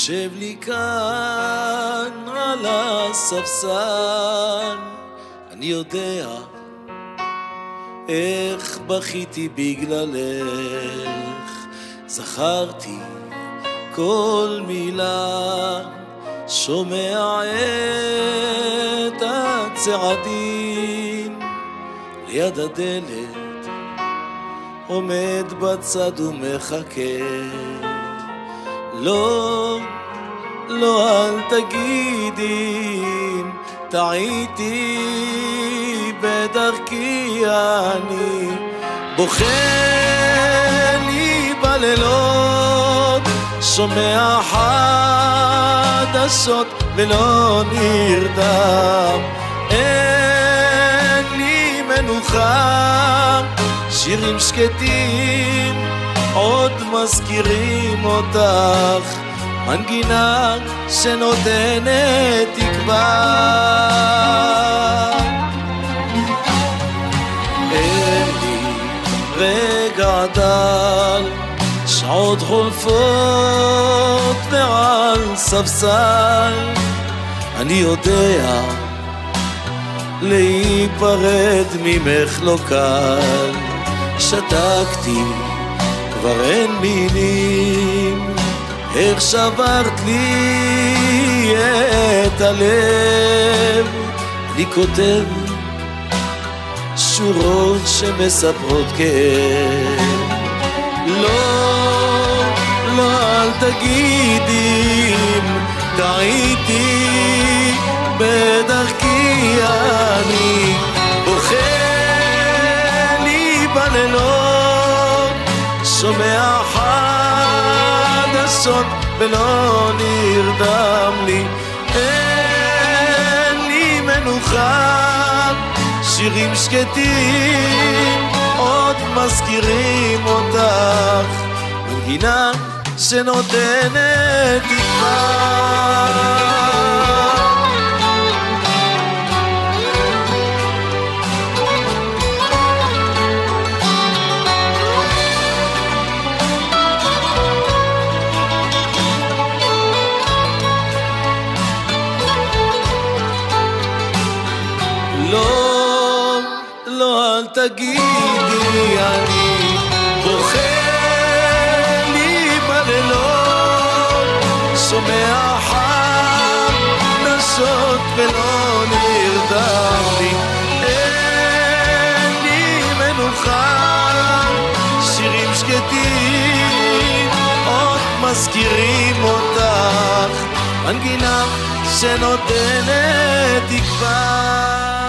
יושב לי כאן על הספסל, אני יודע איך בכיתי בגללך, זכרתי כל מילה, שומע את הצעדים ליד הדלת, עומד בצד ומחכה. לא, לא, אל תגידי אם טעיתי בדרכי, אני בוכה לי בלילות, שומע חדשות ולא נרדם, אין לי מנוחה, שירים שקטים עוד מזכירים אותך, מנגינה שנותנת תקווה. אין לי רגע דל, שעות חולפות ועל ספסל, אני יודע להיפרד ממך לא קל, שתקתי כבר אין מילים, איך שברת לי את הלב, אני כותב שורות שמספרות כאב. לא, לא, אל תגידי אם טעיתי בדרכי, אני בוכה לי בלילות, שומע חדשות ולא נרדם לי, אין לי מנוחה, שירים שקטים עוד מזכירים אותך, מנגינה שנותנת תקווה. לא, לא, אל תגידי, אני בוכה לי בלילות, שומע חדשות ולא נרדם לי, אין לי מנוחה, שירים שקטים עוד מזכירים אותך, מנגינה שנותנת תקווה.